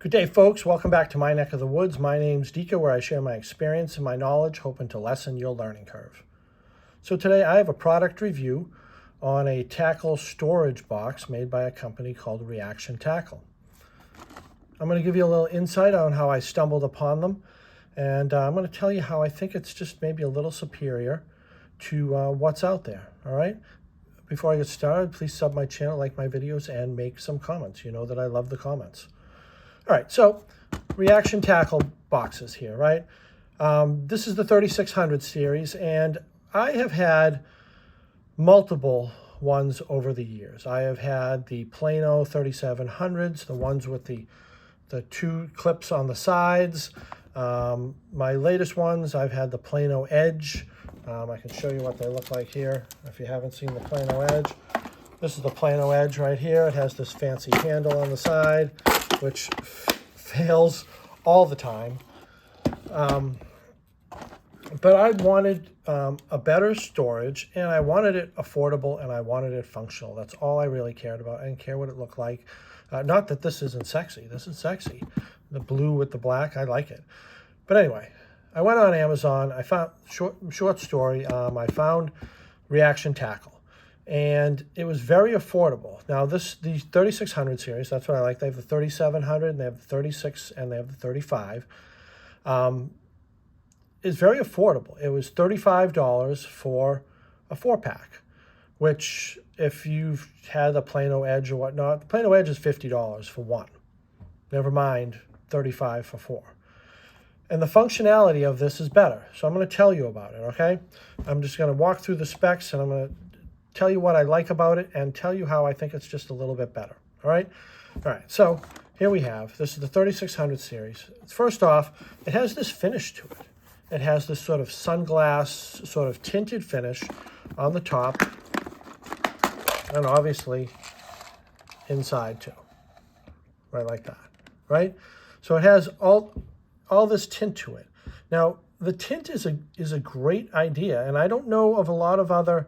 Good day, folks. Welcome back to my neck of the woods. My name's Dika, where I share my experience and my knowledge, hoping to lessen your learning curve. So today I have a product review on a tackle storage box made by a company called Reaction Tackle. I'm going to give you a little insight on how I stumbled upon them, and I'm going to tell you how I think it's just maybe a little superior to what's out there, all right? Before I get started, please sub my channel, like my videos, and make some comments. You know that I love the comments. All right, so Reaction Tackle boxes here, right? This is the 3600 series, and I have had multiple ones over the years. I have had the Plano 3700s, the ones with the two clips on the sides. My latest ones, I've had the Plano Edge. I can show you what they look like here if you haven't seen the Plano Edge. This is the Plano Edge right here. It has this fancy handle on the side, which fails all the time. But I wanted a better storage, and I wanted it affordable, and I wanted it functional. That's all I really cared about. I didn't care what it looked like. Not that this isn't sexy. This is sexy. The blue with the black, I like it. But anyway, I went on Amazon. I found, short story, I found Reaction Tackle. And it was very affordable. Now, the 3600 series, that's what I like. They have the 3700, and they have the 36, and they have the 35. It's very affordable. It was $35 for a 4-pack, which if you've had the Plano Edge or whatnot, the Plano Edge is $50 for one. Never mind $35 for 4. And the functionality of this is better. So I'm going to tell you about it, okay? I'm just going to walk through the specs, and I'm going to tell you what I like about it and tell you how I think it's just a little bit better. All right? All right, so here we have, this is the 3600 series. First off, it has this finish to it. It has this sort of sunglass, sort of tinted finish on the top, and obviously inside too, right like that, right? So it has all this tint to it. Now, the tint is a great idea, and I don't know of a lot of other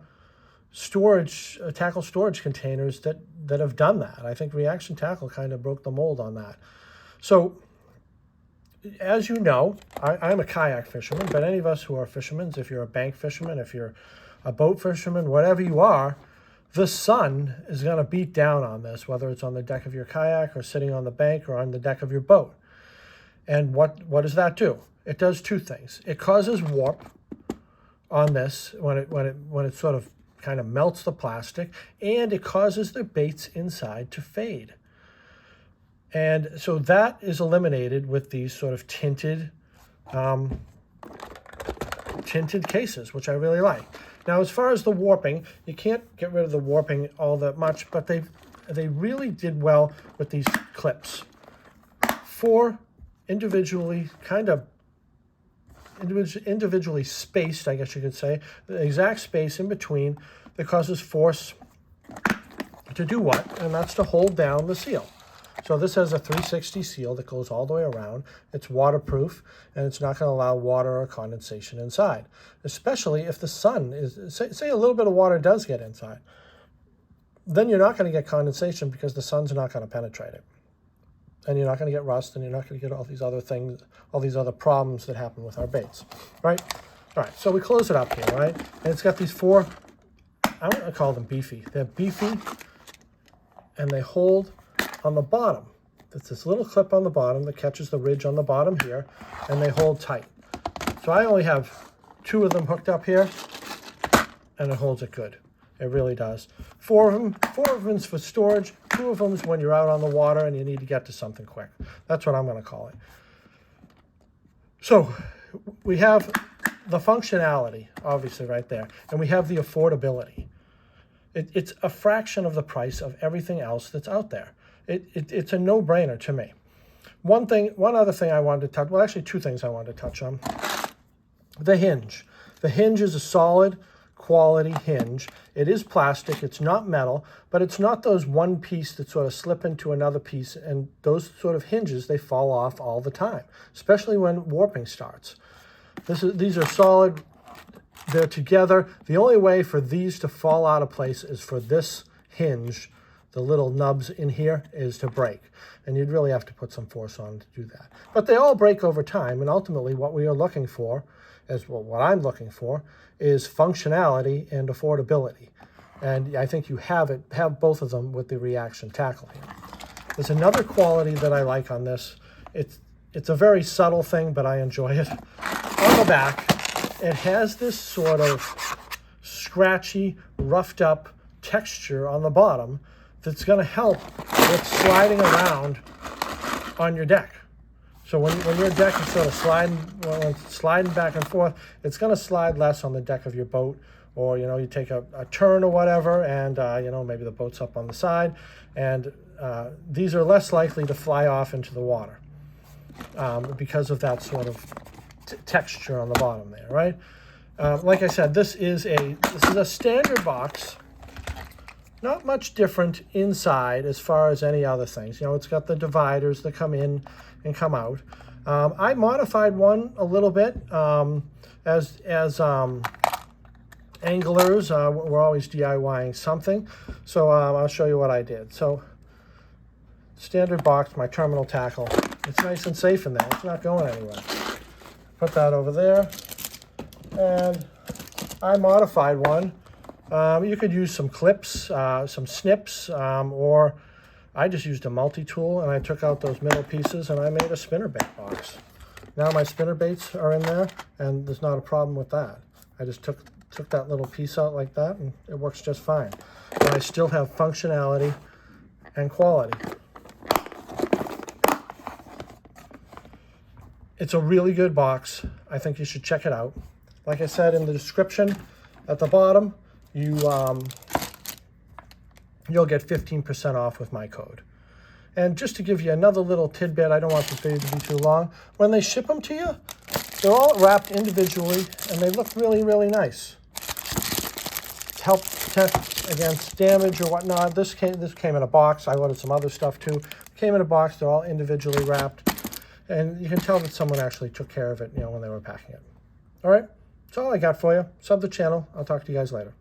tackle storage containers that have done that. I think Reaction Tackle kind of broke the mold on that. So, as you know, I'm a kayak fisherman, but any of us who are fishermen, if you're a bank fisherman, if you're a boat fisherman, whatever you are, the sun is going to beat down on this, whether it's on the deck of your kayak or sitting on the bank or on the deck of your boat. And what does that do? It does two things. It causes warp on this when it sort of kind of melts the plastic, and it causes the baits inside to fade. And so that is eliminated with these sort of tinted cases, which I really like. Now, as far as the warping, you can't get rid of the warping all that much, but they really did well with these clips. 4 individually individually spaced, I guess you could say, the exact space in between that causes force to do what? And that's to hold down the seal. So this has a 360 seal that goes all the way around. It's waterproof, and it's not going to allow water or condensation inside, especially if the sun is, say a little bit of water does get inside. Then you're not going to get condensation because the sun's not going to penetrate it. And you're not going to get rust, and you're not going to get all these other things, all these other problems that happen with our baits, right? All right, so we close it up here, right? And it's got these 4, I'm going to call them beefy. They're beefy, and they hold on the bottom. There's this little clip on the bottom that catches the ridge on the bottom here, and they hold tight. So I only have 2 of them hooked up here, and it holds it good. It really does. 4 of them is for storage. 2 of them is when you're out on the water and you need to get to something quick. That's what I'm going to call it. So we have the functionality, obviously, right there. And we have the affordability. It's a fraction of the price of everything else that's out there. It's a no-brainer to me. One other thing I wanted to touch, well, actually 2 things I wanted to touch on. The hinge. The hinge is a solid quality hinge. It is plastic, it's not metal, but it's not those one piece that sort of slip into another piece, and those sort of hinges, they fall off all the time, especially when warping starts. These are solid, they're together. The only way for these to fall out of place is for this hinge the little nubs in here is to break. And you'd really have to put some force on to do that. But they all break over time, and ultimately what we are looking for, what I'm looking for, is functionality and affordability. And I think you have both of them with the reaction tackle here. There's another quality that I like on this. It's a very subtle thing, but I enjoy it. On the back, it has this sort of scratchy, roughed up texture on the bottom that's going to help with sliding around on your deck. So when your deck is sort of sliding back and forth, it's going to slide less on the deck of your boat. Or, you take a turn or whatever, and, maybe the boat's up on the side, and these are less likely to fly off into the water because of that sort of texture on the bottom there, right? Like I said, this is a standard box. Not much different inside as far as any other things. It's got the dividers that come in and come out. I modified one a little bit as anglers. We're always DIYing something. So I'll show you what I did. So standard box, my terminal tackle. It's nice and safe in there. It's not going anywhere. Put that over there. And I modified one. You could use some clips, some snips, or I just used a multi-tool, and I took out those middle pieces and I made a spinnerbait box. Now my spinnerbaits are in there, and there's not a problem with that. I just took that little piece out like that, and it works just fine. And I still have functionality and quality. It's a really good box. I think you should check it out. Like I said in the description at the bottom, you'll get 15% off with my code. And just to give you another little tidbit, I don't want this video to be too long. When they ship them to you, they're all wrapped individually, and they look really, really nice. To help protect against damage or whatnot, this came in a box. I ordered some other stuff too. Came in a box. They're all individually wrapped, and you can tell that someone actually took care of it, when they were packing it. All right, that's all I got for you. Sub the channel. I'll talk to you guys later.